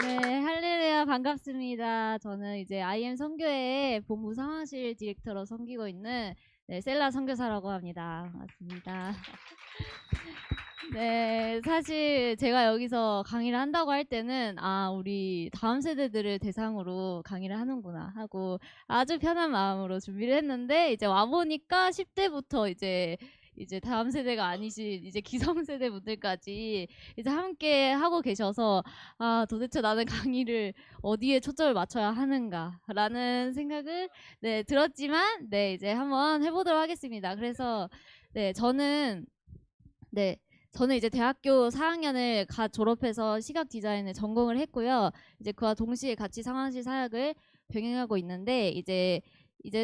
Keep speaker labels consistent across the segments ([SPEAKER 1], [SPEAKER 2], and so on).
[SPEAKER 1] 네, 할렐루야 반갑습니다. 저는 이제 IM 선교회의 본부 상황실 디렉터로 섬기고 있는 셀라 선교사라고 합니다. 반갑습니다. 네, 사실 제가 여기서 강의를 한다고 할 때는 우리 다음 세대들을 대상으로 강의를 하는구나 하고 아주 편한 마음으로 준비를 했는데 이제 와 보니까 10대부터 이제 다음 세대가 아니신 이제 기성세대 분들까지 이제 함께 하고 계셔서 도대체 나는 강의를 어디에 초점을 맞춰야 하는가라는 생각을 들었지만 이제 한번 해보도록 하겠습니다. 그래서 네, 네, 저는 이제 대학교 4학년을 갓 졸업해서 시각 디자인을 전공을 했고요. 이제 그와 동시에 같이 상황실 사역을 병행하고 있는데 이제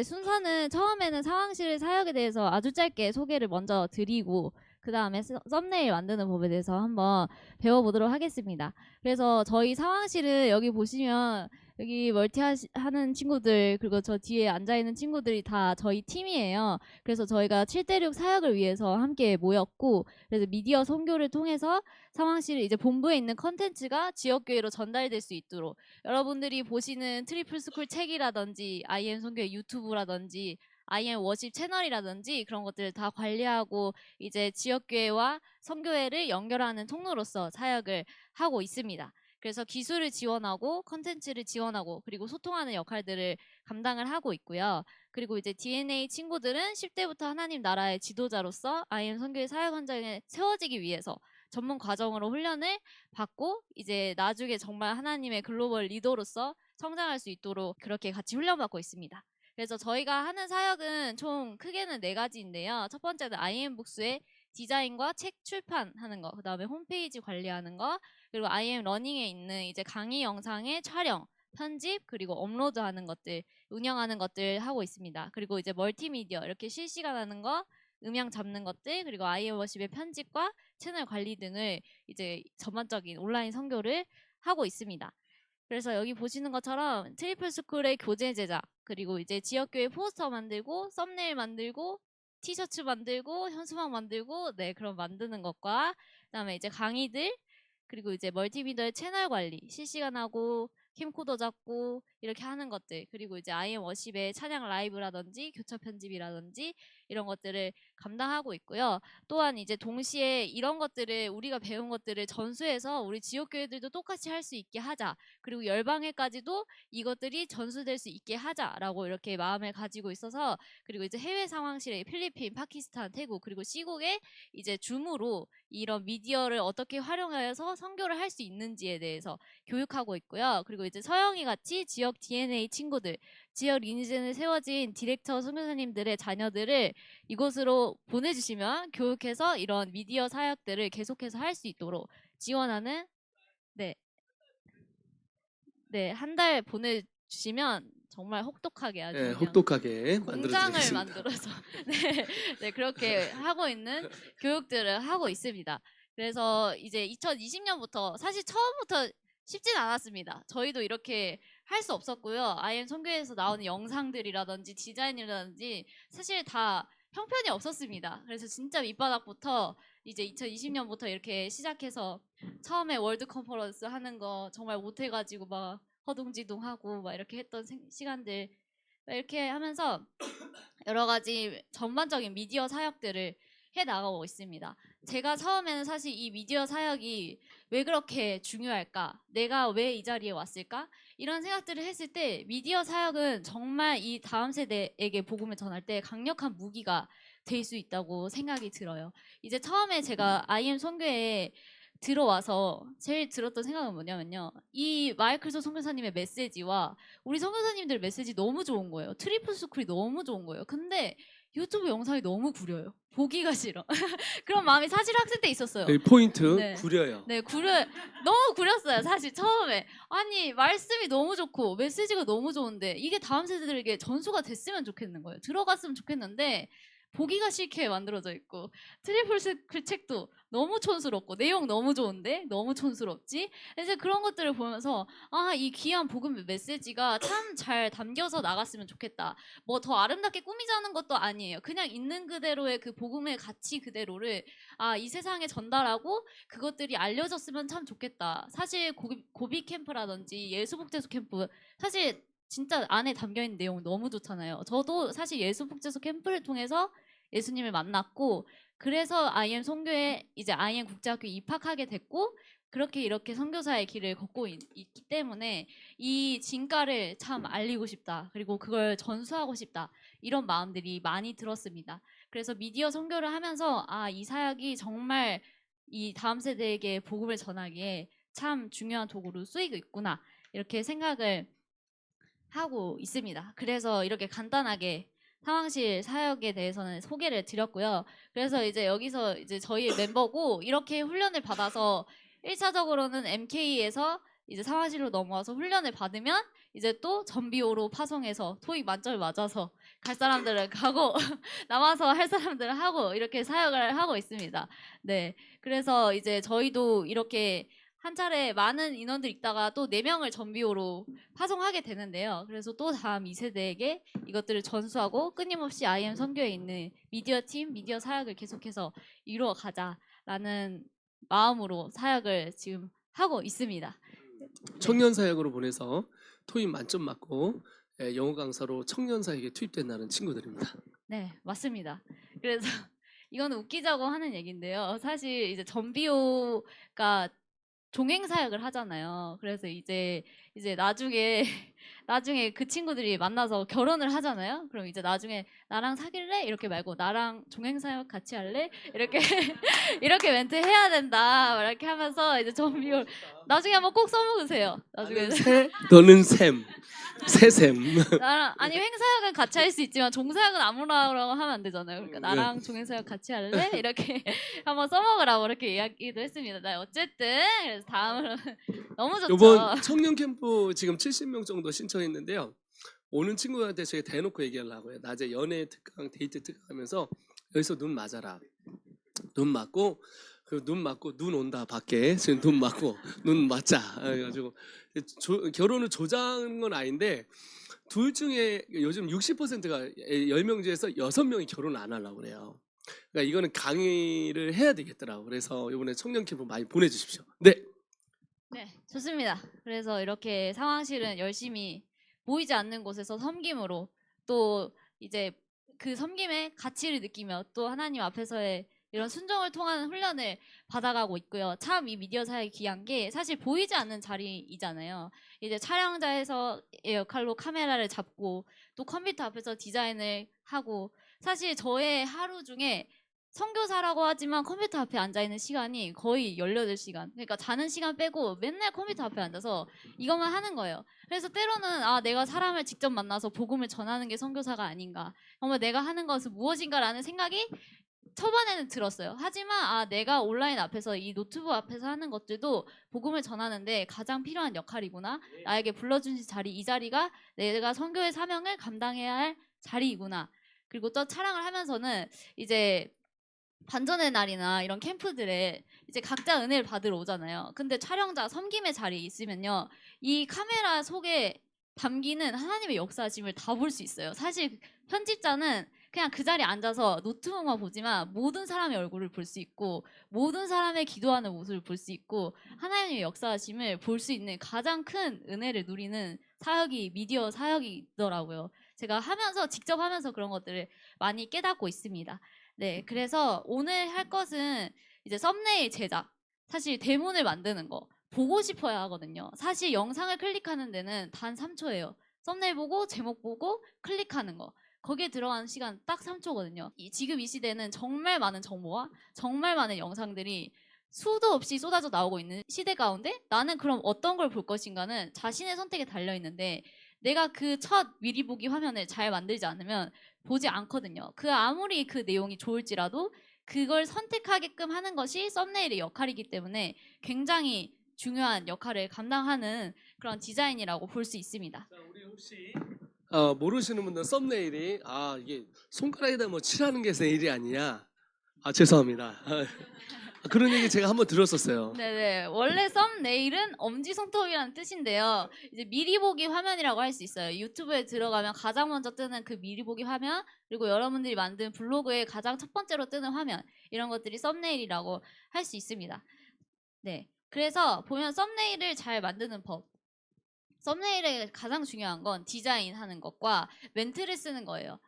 [SPEAKER 1] 순서는 처음에는 상황실 사역에 대해서 아주 짧게 소개를 먼저 드리고 그 다음에 썸네일 만드는 법에 대해서 한번 배워보도록 하겠습니다. 그래서 저희 상황실은 여기 보시면 여기 멀티 하는 친구들 그리고 저 뒤에 앉아있는 친구들이 다 저희 팀이에요. 그래서 저희가 7대6 사역을 위해서 함께 모였고 그래서 미디어 선교를 통해서 상황실 이제 본부에 있는 컨텐츠가 지역교회로 전달될 수 있도록 여러분들이 보시는 트리플 스쿨 책이라든지 IM 선교회 유튜브라든지 IM 워십 채널이라든지 그런 것들을 다 관리하고 이제 지역교회와 선교회를 연결하는 통로로서 사역을 하고 있습니다. 그래서 기술을 지원하고 컨텐츠를 지원하고 그리고 소통하는 역할들을 감당을 하고 있고요. 그리고 이제 DNA 친구들은 10대부터 하나님 나라의 지도자로서 IM 선교회 사역 현장에 세워지기 위해서 전문 과정으로 훈련을 받고 이제 나중에 정말 하나님의 글로벌 리더로서 성장할 수 있도록 그렇게 같이 훈련받고 있습니다. 그래서 저희가 하는 사역은 총 크게는 4가지인데요. 첫 번째는 IM 북스의 디자인과 책 출판하는 거, 그 다음에 홈페이지 관리하는 거, 그리고 IM 러닝에 있는 이제 강의 영상의 촬영, 편집, 그리고 업로드하는 것들, 운영하는 것들 하고 있습니다. 그리고 이제 멀티미디어 이렇게 실시간 하는 거, 음향 잡는 것들, 그리고 IM 워십의 편집과 채널 관리 등을 이제 전반적인 온라인 선교를 하고 있습니다. 그래서 여기 보시는 것처럼 트리플 스쿨의 교재 제작, 그리고 이제 지역교회 포스터 만들고, 썸네일 만들고, 티셔츠 만들고, 현수막 만들고, 그럼 만드는 것과, 그다음에 이제 강의들, 그리고 이제 멀티미디어의 채널 관리, 실시간하고, 캠코더 잡고, 이렇게 하는 것들, 그리고 이제 IM 워십의 찬양 라이브라든지, 교차 편집이라든지, 이런 것들을 감당하고 있고요. 또한 이제 동시에 이런 것들을, 우리가 배운 것들을 전수해서 우리 지역교회들도 똑같이 할 수 있게 하자. 그리고 열방에까지도 이것들이 전수될 수 있게 하자라고 이렇게 마음을 가지고 있어서 그리고 이제 해외 상황실에 필리핀, 파키스탄, 태국 그리고 시국에 이제 줌으로 이런 미디어를 어떻게 활용하여서 선교를 할 수 있는지에 대해서 교육하고 있고요. 그리고 이제 서영이 같이 지역 DNA 친구들, 지역 리니지에 세워진 디렉터 선교사님들의 자녀들을 이곳으로 보내주시면 교육해서 이런 미디어 사역들을 계속해서 할 수 있도록 지원하는 네. 한 달 보내주시면 정말 혹독하게 아주 그냥
[SPEAKER 2] 혹독하게
[SPEAKER 1] 공장을
[SPEAKER 2] 만들어드리겠습니다.
[SPEAKER 1] 만들어서 그렇게 하고 있는 교육들을 하고 있습니다. 그래서 이제 2020년부터 사실 처음부터 쉽진 않았습니다. 저희도 이렇게 할 수 없었고요. IM 선교에서 나오는 영상들이라든지 디자인이라든지 사실 다 형편이 없었습니다. 그래서 진짜 밑바닥부터 이제 2020년부터 이렇게 시작해서 처음에 월드 컨퍼런스 하는 거 정말 못해가지고 막 허둥지둥하고 막 이렇게 했던 시간들 이렇게 하면서 여러 가지 전반적인 미디어 사역들을 해 나가고 있습니다. 제가 처음에는 사실 이 미디어 사역이 왜 그렇게 중요할까? 내가 왜 이 자리에 왔을까? 이런 생각들을 했을 때 미디어 사역은 정말 이 다음 세대에게 복음을 전할 때 강력한 무기가 될 수 있다고 생각이 들어요. 이제 처음에 제가 IM 선교에 들어와서 제일 들었던 생각은 뭐냐면요. 이 마이클소 선교사님의 메시지와 우리 선교사님들 메시지 너무 좋은 거예요. 트리플 스쿨이 너무 좋은 거예요. 근데 유튜브 영상이 너무 구려요. 보기가 싫어. 그런 마음이 사실 학생 때 있었어요.
[SPEAKER 2] 포인트 구려요.
[SPEAKER 1] 너무 구렸어요. 사실 처음에. 아니 말씀이 너무 좋고 메시지가 너무 좋은데 이게 다음 세대들에게 전수가 됐으면 좋겠는 거예요. 들어갔으면 좋겠는데 보기가 싫게 만들어져 있고 트리플 그 책도 너무 촌스럽고 내용 너무 좋은데 너무 촌스럽지? 이제 그런 것들을 보면서 아, 이 귀한 복음 메시지가 참 잘 담겨서 나갔으면 좋겠다. 뭐 더 아름답게 꾸미자는 것도 아니에요. 그냥 있는 그대로의 그 복음의 가치 그대로를 아, 이 세상에 전달하고 그것들이 알려졌으면 참 좋겠다. 사실 고비 캠프라든지 예수복제소 캠프 사실 진짜 안에 담겨있는 내용 너무 좋잖아요. 저도 사실 예수복제소 캠프를 통해서 예수님을 만났고 그래서 IM 선교에 이제 IM 국제학교에 입학하게 됐고 그렇게 이렇게 선교사의 길을 걷고 있기 때문에 이 진가를 참 알리고 싶다. 그리고 그걸 전수하고 싶다. 이런 마음들이 많이 들었습니다. 그래서 미디어 선교를 하면서 아, 이 사역이 정말 이 다음 세대에게 복음을 전하기에 참 중요한 도구로 쓰이고 있구나. 이렇게 생각을 하고 있습니다. 그래서 이렇게 간단하게 상황실 사역에 대해서는 소개를 드렸고요. 그래서 이제 여기서 이제 저희 멤버고 이렇게 훈련을 받아서 1차적으로는 MK에서 이제 상황실로 넘어와서 훈련을 받으면 이제 또 전비호로 파송해서 토익 만점을 맞아서 갈 사람들은 가고 남아서 할 사람들은 하고 이렇게 사역을 하고 있습니다. 네. 그래서 이제 저희도 이렇게 한 차례 많은 인원들 있다가 또 4명을 전비호로 파송하게 되는데요. 그래서 또 다음 2세대에게 이것들을 전수하고 끊임없이 IM 선교에 있는 미디어 팀, 미디어 사역을 계속해서 이루어 가자라는 마음으로 사역을 지금 하고 있습니다.
[SPEAKER 2] 청년 사역으로 보내서 토익 만점 맞고 영어 강사로 청년 사역에 투입된다는 친구들입니다.
[SPEAKER 1] 네, 맞습니다. 그래서 이거는 웃기자고 하는 얘기인데요. 사실 이제 전비호가 종행 사역을 하잖아요. 그래서 이제 나중에 나중에 그 친구들이 만나서 결혼을 하잖아요. 그럼 이제 나중에 나랑 사귈래? 이렇게 말고 나랑 종행 사역 같이 할래? 이렇게 이렇게 멘트 해야 된다. 막 이렇게 하면서 이제 전비율 나중에 한번 꼭 써먹으세요. 나중에
[SPEAKER 2] 너는 샘, 새샘.
[SPEAKER 1] 나랑 아니 행사역은 같이 할 수 있지만 종사역은 아무나라고 하면 안 되잖아요. 그러니까 나랑 종행사역 같이 할래? 이렇게 한번 써먹으라고 이렇게 이야기도 했습니다. 네, 어쨌든 그래서 다음으로 너무 좋죠.
[SPEAKER 2] 이번 청년 캠프 지금 70명 정도 신청했는데요. 오는 친구한테 제가 대놓고 얘기하려고요. 낮에 연애 특강, 데이트 특강 하면서 여기서 눈 맞아라. 눈 맞고 눈 맞고 눈 온다 밖에 지금 눈 맞고 눈 맞자. 그래가지고 결혼을 조장한 건 아닌데 둘 중에 요즘 60%가 10명 중에서 6명이 결혼 안 하려고 그래요. 그러니까 이거는 강의를 해야 되겠더라고. 그래서 이번에 청년 캠프 많이 보내주십시오. 네.
[SPEAKER 1] 네, 좋습니다. 그래서 이렇게 상황실은 열심히 보이지 않는 곳에서 섬김으로 또 이제 그 섬김의 가치를 느끼며 또 하나님 앞에서의 이런 순종을 통한 훈련을 받아가고 있고요. 참 이 미디어 사역이 귀한 게 사실 보이지 않는 자리이잖아요. 이제 촬영자에서 역할로 카메라를 잡고 또 컴퓨터 앞에서 디자인을 하고 사실 저의 하루 중에 선교사라고 하지만 컴퓨터 앞에 앉아있는 시간이 거의 18시간. 그러니까 자는 시간 빼고 맨날 컴퓨터 앞에 앉아서 이것만 하는 거예요. 그래서 때로는 아, 내가 사람을 직접 만나서 복음을 전하는 게 선교사가 아닌가. 정말 내가 하는 것은 무엇인가라는 생각이 초반에는 들었어요. 하지만 아, 내가 온라인 앞에서 이 노트북 앞에서 하는 것들도 복음을 전하는데 가장 필요한 역할이구나. 나에게 불러주신 자리, 이 자리가 내가 선교의 사명을 감당해야 할 자리이구나. 그리고 또 촬영을 하면서는 이제 반전의 날이나 이런 캠프들에 이제 각자 은혜를 받으러 오잖아요. 근데 촬영자 섬김의 자리에 있으면요, 이 카메라 속에 담기는 하나님의 역사심을 다 볼 수 있어요. 사실 편집자는 그냥 그 자리에 앉아서 노트북만 보지만 모든 사람의 얼굴을 볼 수 있고 모든 사람의 기도하는 모습을 볼 수 있고 하나님의 역사심을 볼 수 있는 가장 큰 은혜를 누리는 사역이 미디어 사역이더라고요. 제가 하면서 직접 하면서 그런 것들을 많이 깨닫고 있습니다. 네, 그래서 오늘 할 것은 이제 썸네일 제작. 사실 대본을 만드는 거 보고 싶어야 하거든요. 사실 영상을 클릭하는 데는 단 3초예요. 썸네일 보고 제목 보고 클릭하는 거. 거기에 들어가는 시간 딱 3초거든요. 지금 이 시대는 정말 많은 정보와 정말 많은 영상들이 수도 없이 쏟아져 나오고 있는 시대 가운데 나는 그럼 어떤 걸 볼 것인가는 자신의 선택에 달려 있는데 내가 그 첫 미리 보기 화면을 잘 만들지 않으면 보지 않거든요. 그 아무리 그 내용이 좋을지라도 그걸 선택하게끔 하는 것이 썸네일의 역할이기 때문에 굉장히 중요한 역할을 감당하는 그런 디자인이라고 볼 수 있습니다.
[SPEAKER 2] 자, 우리 혹시 모르시는 분들 썸네일이 이게 손가락에다 뭐 칠하는 게 네일이 아니냐. 죄송합니다. 그런 얘기 제가 한번 들었었어요.
[SPEAKER 1] 네네. 원래 썸네일은 엄지손톱이라는 뜻인데요. 이제 미리 보기 화면이라고 할 수 있어요. 유튜브에 들어가면 가장 먼저 뜨는 그 미리 보기 화면, 그리고 여러분들이 만든 블로그에 가장 첫 번째로 뜨는 화면, 이런 것들이 썸네일이라고 할 수 있습니다. 네. 그래서 보면 썸네일을 잘 만드는 법. 썸네일의 가장 중요한 건 디자인 하는 것과 멘트를 쓰는 거예요.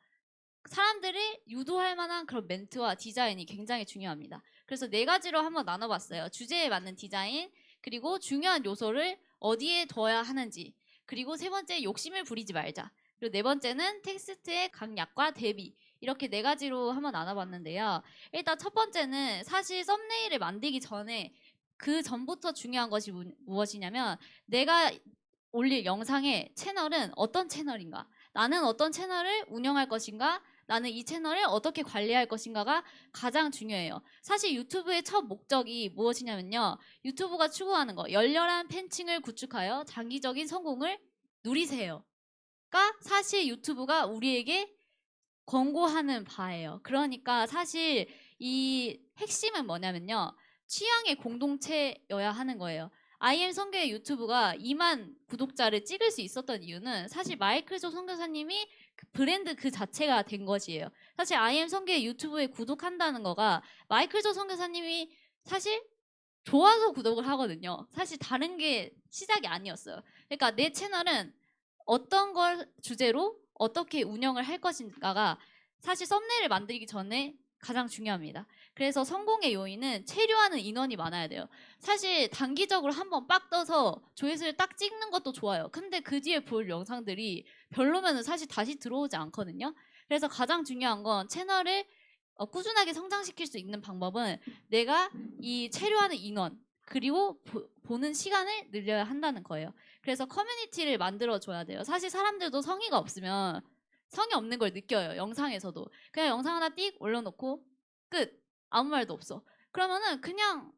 [SPEAKER 1] 사람들이 유도할 만한 그런 멘트와 디자인이 굉장히 중요합니다. 그래서 네 가지로 한번 나눠봤어요. 주제에 맞는 디자인, 그리고 중요한 요소를 어디에 둬야 하는지, 그리고 세 번째 욕심을 부리지 말자. 그리고 네 번째는 텍스트의 강약과 대비. 이렇게 네 가지로 한번 나눠봤는데요. 일단 첫 번째는 사실 썸네일을 만들기 전에 그 전부터 중요한 것이 무엇이냐면 내가 올릴 영상의 채널은 어떤 채널인가? 나는 어떤 채널을 운영할 것인가? 나는 이 채널을 어떻게 관리할 것인가가 가장 중요해요. 사실 유튜브의 첫 목적이 무엇이냐면요. 유튜브가 추구하는 거, 열렬한 팬층을 구축하여 장기적인 성공을 누리세요가 사실 유튜브가 우리에게 권고하는 바예요. 그러니까 사실 이 핵심은 뭐냐면요. 취향의 공동체여야 하는 거예요. IM 선교의 유튜브가 2만 구독자를 찍을 수 있었던 이유는 사실 마이클 조 선교사님이 그 브랜드 그 자체가 된 것이에요. 사실 IM 선교의 유튜브에 구독한다는 거가 마이클 조 선교사님이 사실 좋아서 구독을 하거든요. 사실 다른 게 시작이 아니었어요. 그러니까 내 채널은 어떤 걸 주제로 어떻게 운영을 할 것인가가 사실 썸네일을 만들기 전에 가장 중요합니다. 그래서 성공의 요인은 체류하는 인원이 많아야 돼요. 사실 단기적으로 한번 빡 떠서 조회수를 딱 찍는 것도 좋아요. 근데 그 뒤에 볼 영상들이 별로면은 사실 다시 들어오지 않거든요. 그래서 가장 중요한 건 채널을 꾸준하게 성장시킬 수 있는 방법은 내가 이 체류하는 인원 그리고 보는 시간을 늘려야 한다는 거예요. 그래서 커뮤니티를 만들어 줘야 돼요. 사실 사람들도 성의가 없으면 성의 없는 걸 느껴요. 영상에서도. 그냥 영상 하나 띡 올려놓고 끝. 아무 말도 없어. 그러면은 그냥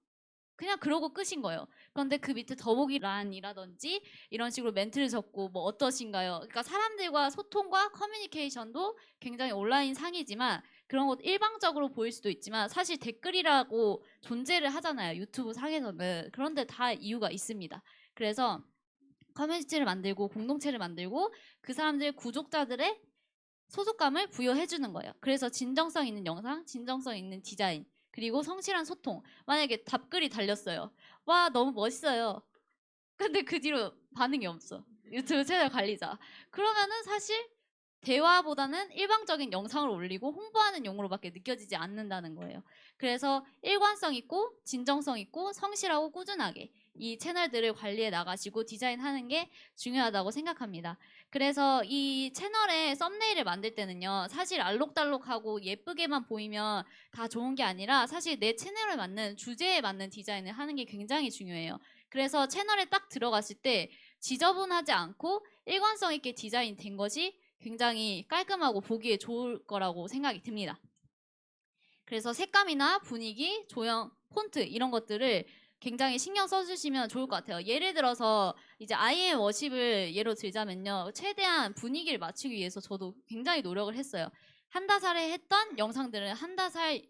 [SPEAKER 1] 그러고 끝인 거예요. 그런데 그 밑에 더보기란이라든지 이런 식으로 멘트를 적고 뭐 어떠신가요? 그러니까 사람들과 소통과 커뮤니케이션도 굉장히 온라인 상이지만 그런 것 일방적으로 보일 수도 있지만 사실 댓글이라고 존재를 하잖아요. 유튜브 상에서는. 그런데 다 이유가 있습니다. 그래서 커뮤니티를 만들고 공동체를 만들고 그 사람들 구독자들의 소속감을 부여해 주는 거예요. 그래서 진정성 있는 영상, 진정성 있는 디자인, 그리고 성실한 소통. 만약에 답글이 달렸어요. 와, 너무 멋있어요. 근데 그 뒤로 반응이 없어. 유튜브 채널 관리자. 그러면은 사실 대화보다는 일방적인 영상을 올리고 홍보하는 용으로밖에 느껴지지 않는다는 거예요. 그래서 일관성 있고 진정성 있고 성실하고 꾸준하게 이 채널들을 관리해 나가시고 디자인하는 게 중요하다고 생각합니다. 그래서 이 채널에 썸네일을 만들 때는요. 사실 알록달록하고 예쁘게만 보이면 다 좋은 게 아니라 사실 내 채널에 맞는 주제에 맞는 디자인을 하는 게 굉장히 중요해요. 그래서 채널에 딱 들어갔을 때 지저분하지 않고 일관성 있게 디자인된 것이 굉장히 깔끔하고 보기에 좋을 거라고 생각이 듭니다. 그래서 색감이나 분위기, 조형, 폰트 이런 것들을 굉장히 신경 써주시면 좋을 것 같아요. 예를 들어서 이제 IM 워십을 예로 들자면요. 최대한 분위기를 맞추기 위해서 저도 굉장히 노력을 했어요. 한다살에 했던 영상들은 한다살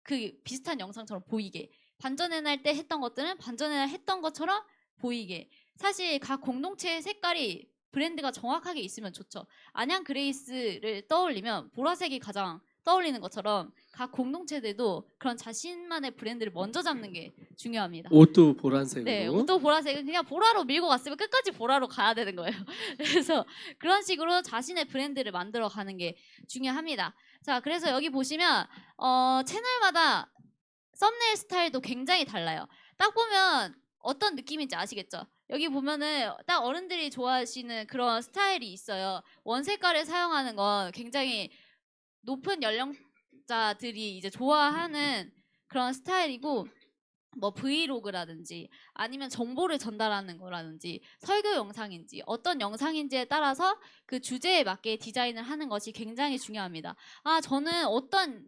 [SPEAKER 1] 그 비슷한 영상처럼 보이게 반전의 날 때 했던 것들은 반전의 날 했던 것처럼 보이게 사실 각 공동체의 색깔이 브랜드가 정확하게 있으면 좋죠. 안양 그레이스를 떠올리면 보라색이 가장 떠올리는 것처럼 각 공동체들도 그런 자신만의 브랜드를 먼저 잡는 게 중요합니다.
[SPEAKER 2] 옷도
[SPEAKER 1] 네,
[SPEAKER 2] 보라색으로.
[SPEAKER 1] 옷도 보라색은 그냥 보라로 밀고 갔으면 끝까지 보라로 가야 되는 거예요. 그래서 그런 식으로 자신의 브랜드를 만들어 가는 게 중요합니다. 자, 그래서 여기 보시면 채널마다 썸네일 스타일도 굉장히 달라요. 딱 보면 어떤 느낌인지 아시겠죠? 여기 보면은 딱 어른들이 좋아하시는 그런 스타일이 있어요. 원색깔을 사용하는 건 굉장히 높은 연령자들이 이제 좋아하는 그런 스타일이고 뭐 브이로그라든지 아니면 정보를 전달하는 거라든지 설교 영상인지 어떤 영상인지에 따라서 그 주제에 맞게 디자인을 하는 것이 굉장히 중요합니다. 아, 저는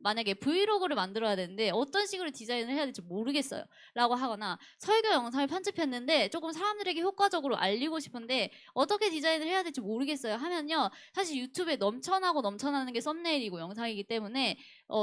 [SPEAKER 1] 만약에 브이로그를 만들어야 되는데 어떤 식으로 디자인을 해야 될지 모르겠어요 라고 하거나, 설교 영상을 편집했는데 조금 사람들에게 효과적으로 알리고 싶은데 어떻게 디자인을 해야 될지 모르겠어요 하면요, 사실 유튜브에 넘쳐나고 넘쳐나는 게 썸네일이고 영상이기 때문에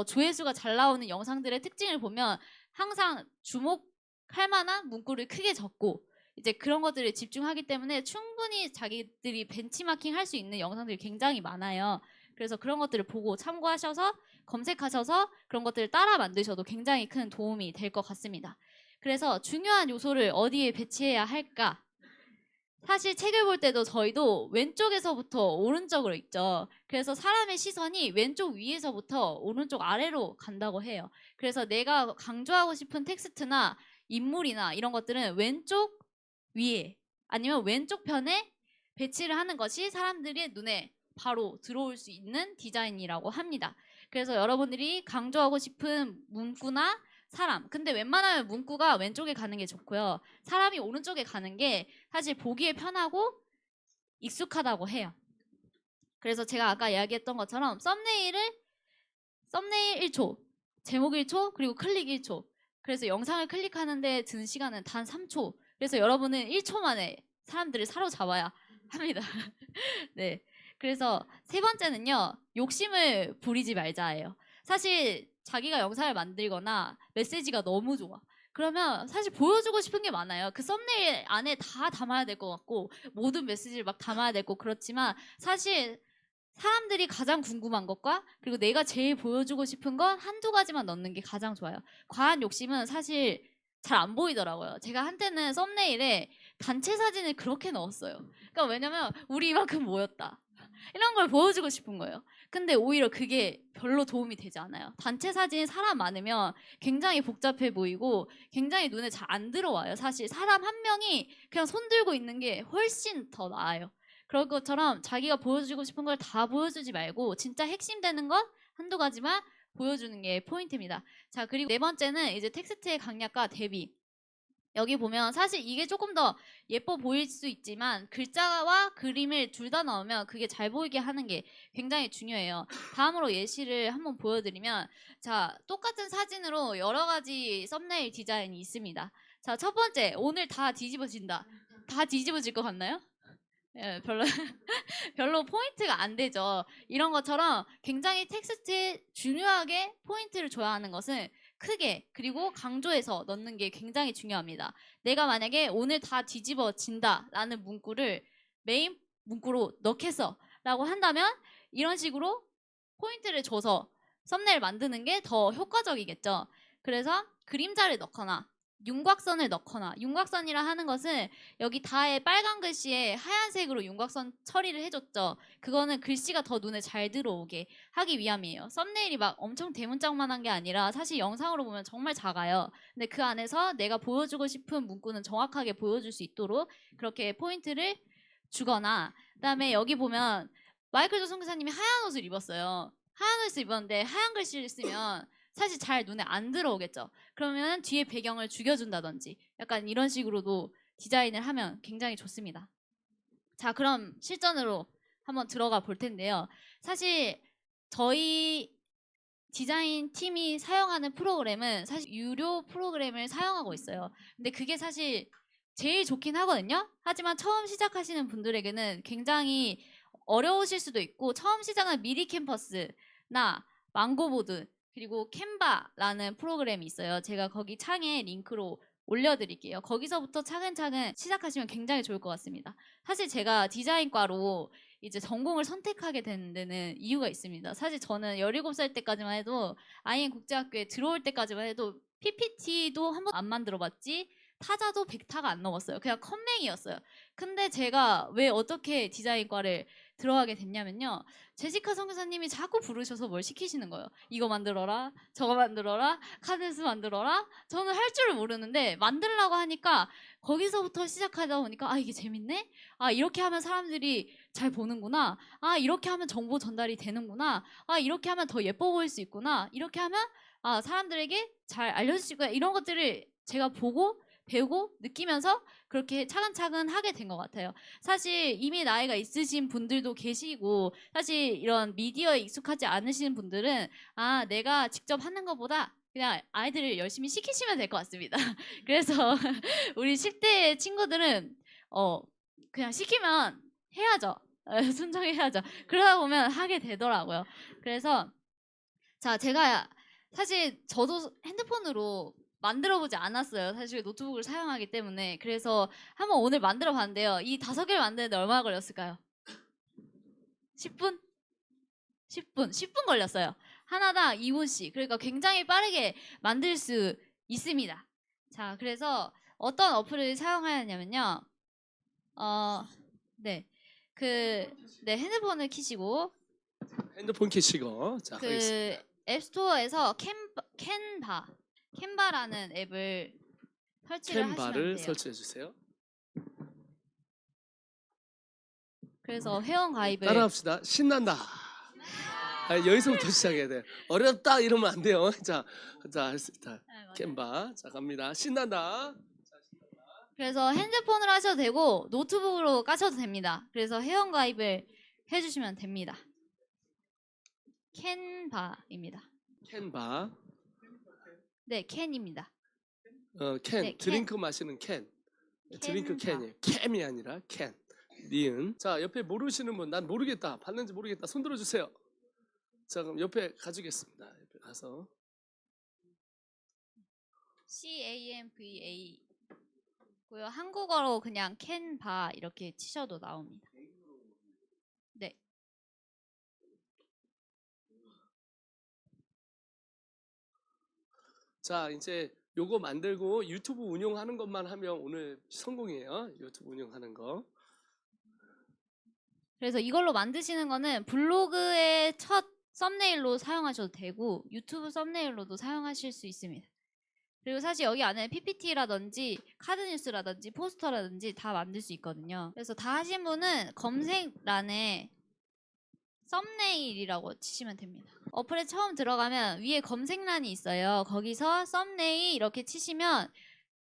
[SPEAKER 1] 조회수가 잘 나오는 영상들의 특징을 보면 항상 주목할 만한 문구를 크게 적고 이제 그런 것들을 집중하기 때문에 충분히 자기들이 벤치마킹 할 수 있는 영상들이 굉장히 많아요. 그래서 그런 것들을 보고 참고하셔서 검색하셔서 그런 것들을 따라 만드셔도 굉장히 큰 도움이 될 것 같습니다. 그래서 중요한 요소를 어디에 배치해야 할까? 사실 책을 볼 때도 저희도 왼쪽에서부터 오른쪽으로 읽죠. 그래서 사람의 시선이 왼쪽 위에서부터 오른쪽 아래로 간다고 해요. 그래서 내가 강조하고 싶은 텍스트나 인물이나 이런 것들은 왼쪽 위에 아니면 왼쪽 편에 배치를 하는 것이 사람들의 눈에 바로 들어올 수 있는 디자인이라고 합니다. 그래서 여러분들이 강조하고 싶은 문구나 사람, 근데 웬만하면 문구가 왼쪽에 가는 게 좋고요. 사람이 오른쪽에 가는 게 사실 보기에 편하고 익숙하다고 해요. 그래서 제가 아까 이야기했던 것처럼 썸네일 1초, 제목 1초, 그리고 클릭 1초. 그래서 영상을 클릭하는데 드는 시간은 단 3초. 그래서 여러분은 1초 만에 사람들을 사로잡아야 합니다. 네. 그래서 세 번째는요, 욕심을 부리지 말자예요. 사실 자기가 영상을 만들거나 메시지가 너무 좋아. 그러면 사실 보여주고 싶은 게 많아요. 그 썸네일 안에 다 담아야 될 것 같고, 모든 메시지를 막 담아야 되고 그렇지만, 사실 사람들이 가장 궁금한 것과 그리고 내가 제일 보여주고 싶은 건 한두 가지만 넣는 게 가장 좋아요. 과한 욕심은 사실 잘 안 보이더라고요. 제가 한때는 썸네일에 단체 사진을 그렇게 넣었어요. 그러니까 왜냐면 우리 이만큼 모였다, 이런 걸 보여주고 싶은 거예요. 근데 오히려 그게 별로 도움이 되지 않아요. 단체 사진 사람 많으면 굉장히 복잡해 보이고 굉장히 눈에 잘 안 들어와요. 사실 사람 한 명이 그냥 손 들고 있는 게 훨씬 더 나아요. 그런 것처럼 자기가 보여주고 싶은 걸 다 보여주지 말고 진짜 핵심되는 것 한두 가지만 보여주는 게 포인트입니다. 자, 그리고 네 번째는 이제 텍스트의 강약과 대비. 여기 보면 사실 이게 조금 더 예뻐 보일 수 있지만 글자와 그림을 둘 다 넣으면 그게 잘 보이게 하는 게 굉장히 중요해요. 다음으로 예시를 한번 보여드리면, 자, 똑같은 사진으로 여러 가지 썸네일 디자인이 있습니다. 자, 첫 번째, 오늘 다 뒤집어진다. 다 뒤집어질 것 같나요? 예, 별로 별로 포인트가 안 되죠. 이런 것처럼 굉장히 텍스트에 중요하게 포인트를 줘야 하는 것은 크게 그리고 강조해서 넣는 게 굉장히 중요합니다. 내가 만약에 오늘 다 뒤집어진다 라는 문구를 메인 문구로 넣겠어 라고 한다면 이런 식으로 포인트를 줘서 썸네일 만드는 게 더 효과적이겠죠. 그래서 그림자를 넣거나 윤곽선을 넣거나, 윤곽선이라 하는 것은 여기 다에 빨간 글씨에 하얀색으로 윤곽선 처리를 해줬죠. 그거는 글씨가 더 눈에 잘 들어오게 하기 위함이에요. 썸네일이 막 엄청 대문짝만한 게 아니라 사실 영상으로 보면 정말 작아요. 근데 그 안에서 내가 보여주고 싶은 문구는 정확하게 보여줄 수 있도록 그렇게 포인트를 주거나, 그다음에 여기 보면 마이클 조 선교사님이 하얀 옷을 입었어요. 하얀 옷을 입었는데 하얀 글씨를 쓰면 사실 잘 눈에 안 들어오겠죠. 그러면 뒤에 배경을 죽여준다든지 약간 이런 식으로도 디자인을 하면 굉장히 좋습니다. 자, 그럼 실전으로 한번 들어가 볼 텐데요. 사실 저희 디자인 팀이 사용하는 프로그램은 사실 유료 프로그램을 사용하고 있어요. 근데 그게 사실 제일 좋긴 하거든요. 하지만 처음 시작하시는 분들에게는 굉장히 어려우실 수도 있고, 처음 시작한 미리 캠퍼스나 망고보드 그리고 캔바라는 프로그램이 있어요. 제가 거기 창에 링크로 올려드릴게요. 거기서부터 차근차근 시작하시면 굉장히 좋을 것 같습니다. 사실 제가 디자인과로 이제 전공을 선택하게 된 데는 이유가 있습니다. 사실 저는 17살 때까지만 해도 아이엔 국제학교에 들어올 때까지만 해도 PPT도 한 번 안 만들어 봤지 타자도 100타가 안 넘었어요. 그냥 컴맹이었어요. 근데 제가 왜 어떻게 디자인과를 들어가게 됐냐면요, 제시카 선교사님이 자꾸 부르셔서 뭘 시키시는 거예요. 이거 만들어라, 저거 만들어라, 카드스 만들어라. 저는 할 줄을 모르는데 만들라고 하니까 거기서부터 시작하다 보니까 아, 이게 재밌네? 아, 이렇게 하면 사람들이 잘 보는구나. 아, 이렇게 하면 정보 전달이 되는구나. 아, 이렇게 하면 더 예뻐 보일 수 있구나. 이렇게 하면 아, 사람들에게 잘 알려줄 수 있구나. 이런 것들을 제가 보고 배우고 느끼면서 그렇게 차근차근 하게 된 것 같아요. 사실 이미 나이가 있으신 분들도 계시고 사실 이런 미디어에 익숙하지 않으신 분들은 아 내가 직접 하는 것보다 그냥 아이들을 열심히 시키시면 될 것 같습니다. 그래서 우리 10대 친구들은 그냥 시키면 해야죠. 순종해야죠. 그러다 보면 하게 되더라고요. 그래서 자 제가 사실 저도 핸드폰으로 만들어보지 않았어요. 사실 노트북을 사용하기 때문에. 그래서 한번 오늘 만들어 봤는데요. 이 5개를 만드는데 얼마나 걸렸을까요? 10분? 10분 걸렸어요. 하나당 2분씩. 그러니까 굉장히 빠르게 만들 수 있습니다. 자, 그래서 어떤 어플을 사용하였냐면요. 네. 네, 핸드폰을 켜시고
[SPEAKER 2] 핸드폰 켜시고 자 하겠습니다.
[SPEAKER 1] 앱스토어에서 캔바라는 앱을 설치를 하시면
[SPEAKER 2] 캔바를
[SPEAKER 1] 돼요.
[SPEAKER 2] 설치해 주세요.
[SPEAKER 1] 그래서 회원 가입을
[SPEAKER 2] 따라합시다. 신난다. 여기서부터 시작해야 돼. 어렵다 이러면 안 돼요. 자, 캔바. 자, 갑니다. 신난다.
[SPEAKER 1] 그래서 핸드폰으로 하셔도 되고 노트북으로 까셔도 됩니다. 그래서 회원 가입을 해주시면 됩니다. 캔바입니다.
[SPEAKER 2] 캔바.
[SPEAKER 1] 네, 캔입니다.
[SPEAKER 2] 캔.
[SPEAKER 1] 네,
[SPEAKER 2] 드링크 마시는 캔. 드링크 캔이에요. 캠이 아니라 캔. 니은. 자, 옆에 모르시는 분, 난 모르겠다. 봤는지 모르겠다. 손 들어주세요. 자, 그럼 옆에 가주겠습니다. 옆에 가서.
[SPEAKER 1] CANVA 고요. 한국어로 그냥 캔바 이렇게 치셔도 나옵니다. 네.
[SPEAKER 2] 자, 이제 요거 만들고 유튜브 운영하는 것만 하면 오늘 성공이에요. 유튜브 운영하는 거.
[SPEAKER 1] 그래서 이걸로 만드시는 거는 블로그의 첫 썸네일로 사용하셔도 되고 유튜브 썸네일로도 사용하실 수 있습니다. 그리고 사실 여기 안에 PPT라든지 카드뉴스라든지 포스터라든지 다 만들 수 있거든요. 그래서 다 하신 분은 검색란에 썸네일이라고 치시면 됩니다. 어플에 처음 들어가면 위에 검색란이 있어요. 거기서 썸네일 이렇게 치시면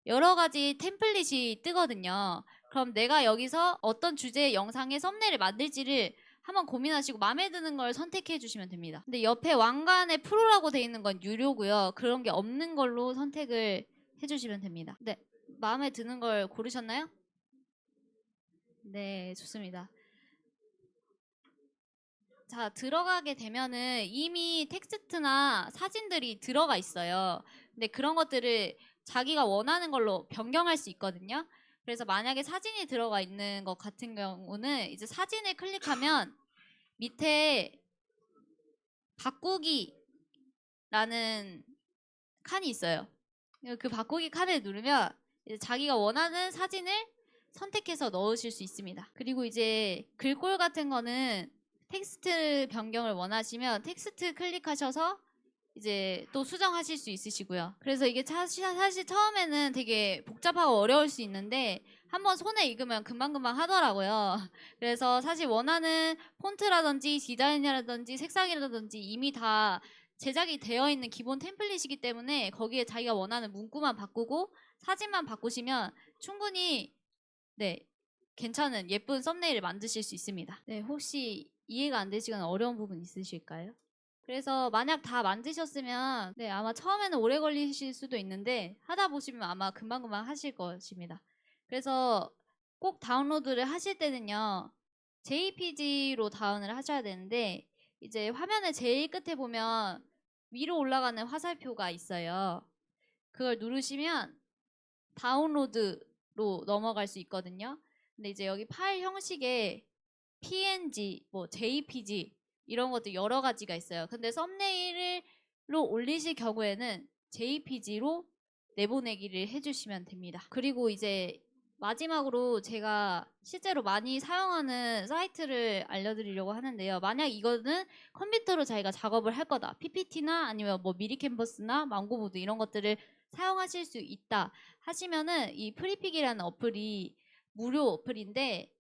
[SPEAKER 1] 여러 가지 템플릿이 뜨거든요. 그럼 내가 여기서 어떤 주제의 영상의 썸네일을 만들지를 한번 고민하시고 마음에 드는 걸 선택해 주시면 됩니다. 근데 옆에 왕관에 프로라고 돼 있는 건 유료고요. 그런 게 없는 걸로 선택을 해주시면 됩니다. 네, 마음에 드는 걸 고르셨나요? 네, 좋습니다. 자, 들어가게 되면은 이미 텍스트나 사진들이 들어가 있어요. 근데 그런 것들을 자기가 원하는 걸로 변경할 수 있거든요. 그래서 만약에 사진이 들어가 있는 것 같은 경우는 이제 사진을 클릭하면 밑에 바꾸기라는 칸이 있어요. 그 바꾸기 칸을 누르면 이제 자기가 원하는 사진을 선택해서 넣으실 수 있습니다. 그리고 이제 글꼴 같은 거는 텍스트 변경을 원하시면 텍스트 클릭하셔서 이제 또 수정하실 수 있으시고요. 그래서 이게 사실 처음에는 되게 복잡하고 어려울 수 있는데 한번 손에 익으면 금방금방 하더라고요. 그래서 사실 원하는 폰트라든지 디자인이라든지 색상이라든지 이미 다 제작이 되어 있는 기본 템플릿이기 때문에 거기에 자기가 원하는 문구만 바꾸고 사진만 바꾸시면 충분히 네, 괜찮은 예쁜 썸네일을 만드실 수 있습니다. 네, 혹시 이해가 안 되시거나 어려운 부분 있으실까요? 그래서 만약 다 만드셨으면 네, 아마 처음에는 오래 걸리실 수도 있는데 하다 보시면 아마 금방금방 하실 것입니다. 그래서 꼭 다운로드를 하실 때는요. JPG로 다운을 하셔야 되는데 이제 화면의 제일 끝에 보면 위로 올라가는 화살표가 있어요. 그걸 누르시면 다운로드로 넘어갈 수 있거든요. 근데 이제 여기 파일 형식에 PNG, 뭐 JPG 이런 것들 여러 가지가 있어요. 근데 썸네일로 올리실 경우에는 JPG로 내보내기를 해주시면 됩니다. 그리고 이제 마지막으로 제가 실제로 많이 사용하는 사이트를 알려드리려고 하는데요. 만약 이거는 컴퓨터로 자기가 작업을 할 거다. PPT나 아니면 뭐 미리 캔버스나 망고보드 이런 것들을 사용하실 수 있다 하시면은 이 프리픽이라는 어플이 무료 어플인데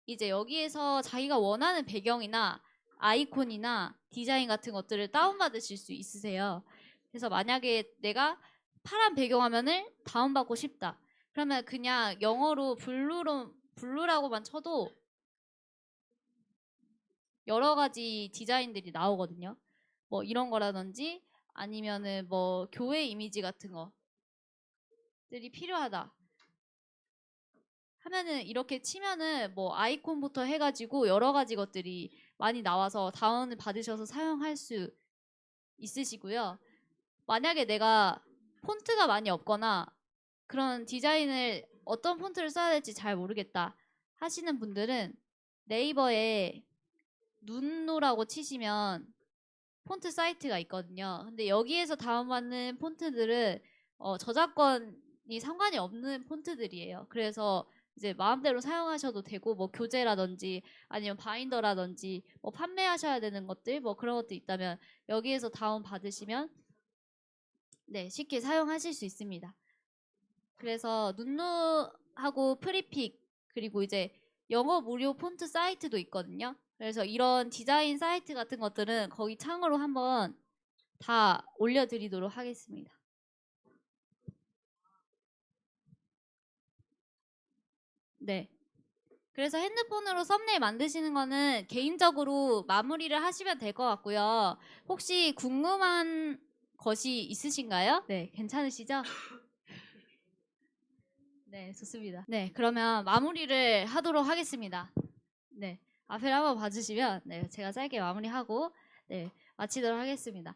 [SPEAKER 1] 이제 여기에서 자기가 원하는 배경이나 아이콘이나 디자인 같은 것들을 다운받으실 수 있으세요. 그래서 만약에 내가 파란 배경화면을 다운받고 싶다. 그러면 그냥 영어로 블루라고만 쳐도 여러 가지 디자인들이 나오거든요. 뭐 이런 거라든지 아니면은 뭐 교회 이미지 같은 것들이 필요하다 하면은 이렇게 치면은 뭐 아이콘부터 해가지고 여러 가지 것들이 많이 나와서 다운을 받으셔서 사용할 수 있으시고요. 만약에 내가 폰트가 많이 없거나 그런 디자인을 어떤 폰트를 써야 될지 잘 모르겠다 하시는 분들은 네이버에 눈노라고 치시면 폰트 사이트가 있거든요. 근데 여기에서 다운받는 폰트들은 저작권이 상관이 없는 폰트들이에요. 그래서 이제 마음대로 사용하셔도 되고 뭐 교재라든지 아니면 바인더라든지 뭐 판매하셔야 되는 것들 뭐 그런 것도 있다면 여기에서 다운 받으시면 네, 쉽게 사용하실 수 있습니다. 그래서 눈누하고 프리픽 그리고 이제 영어 무료 폰트 사이트도 있거든요. 그래서 이런 디자인 사이트 같은 것들은 거기 창으로 한번 다 올려드리도록 하겠습니다. 네. 그래서 핸드폰으로 썸네일 만드시는 거는 개인적으로 마무리를 하시면 될 것 같고요. 혹시 궁금한 것이 있으신가요? 네, 괜찮으시죠? 네, 좋습니다. 네, 그러면 마무리를 하도록 하겠습니다. 네, 앞을 한번 봐주시면 네, 제가 짧게 마무리하고 네, 마치도록 하겠습니다.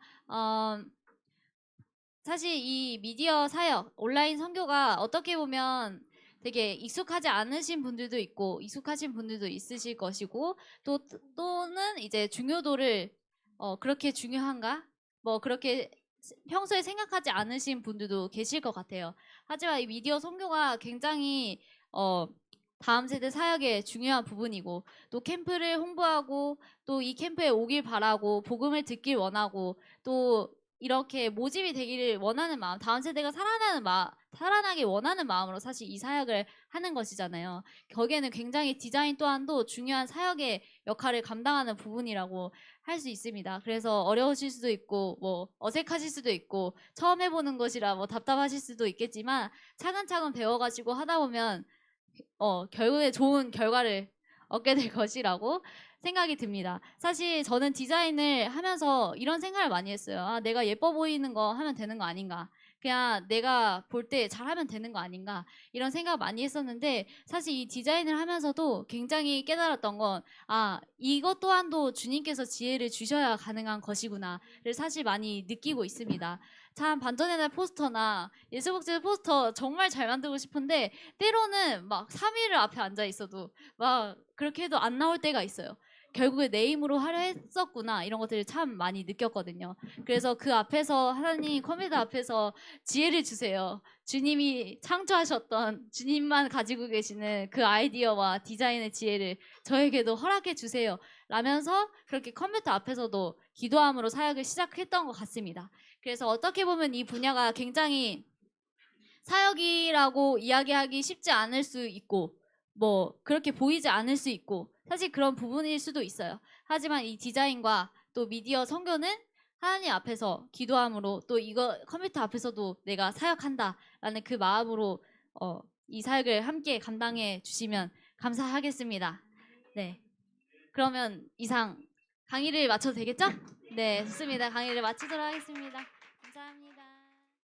[SPEAKER 1] 사실 이 미디어 사역, 온라인 선교가 어떻게 보면 되게 익숙하지 않으신 분들도 있고 익숙하신 분들도 있으실 것이고 또는 이제 중요도를 그렇게 중요한가? 뭐 그렇게 평소에 생각하지 않으신 분들도 계실 것 같아요. 하지만 이 미디어 선교가 굉장히 다음 세대 사역의 중요한 부분이고 또 캠프를 홍보하고 또 이 캠프에 오길 바라고 복음을 듣길 원하고 또 이렇게 모집이 되기를 원하는 마음, 다음 세대가 살아나길 원하는 마음으로 사실 이 사역을 하는 것이잖아요. 거기에는 굉장히 디자인 또한도 중요한 사역의 역할을 감당하는 부분이라고 할 수 있습니다. 그래서 어려우실 수도 있고, 뭐 어색하실 수도 있고, 처음 해보는 것이라 뭐 답답하실 수도 있겠지만 차근차근 배워가지고 하다 보면 결국에 좋은 결과를 얻게 될 것이라고 생각이 듭니다. 사실 저는 디자인을 하면서 이런 생각을 많이 했어요. 아, 내가 예뻐 보이는 거 하면 되는 거 아닌가? 그냥 내가 볼 때 잘하면 되는 거 아닌가? 이런 생각 많이 했었는데 사실 이 디자인을 하면서도 굉장히 깨달았던 건 아, 이것 또한도 주님께서 지혜를 주셔야 가능한 것이구나를 사실 많이 느끼고 있습니다. 참 반전의 날 포스터나 예수복지 포스터 정말 잘 만들고 싶은데 때로는 막 3일을 앞에 앉아 있어도 막 그렇게 해도 안 나올 때가 있어요. 결국에 내 힘으로 하려 했었구나 이런 것들을 참 많이 느꼈거든요. 그래서 그 앞에서 하나님 컴퓨터 앞에서 지혜를 주세요. 주님이 창조하셨던 주님만 가지고 계시는 그 아이디어와 디자인의 지혜를 저에게도 허락해 주세요. 라면서 그렇게 컴퓨터 앞에서도 기도함으로 사역을 시작했던 것 같습니다. 그래서 어떻게 보면 이 분야가 굉장히 사역이라고 이야기하기 쉽지 않을 수 있고 뭐 그렇게 보이지 않을 수 있고 사실 그런 부분일 수도 있어요. 하지만 이 디자인과 또 미디어 선교는 하나님 앞에서 기도함으로 또 이거 컴퓨터 앞에서도 내가 사역한다라는 그 마음으로 이 사역을 함께 감당해 주시면 감사하겠습니다. 네. 그러면 이상 강의를 마쳐도 되겠죠? 네, 좋습니다. 강의를 마치도록 하겠습니다.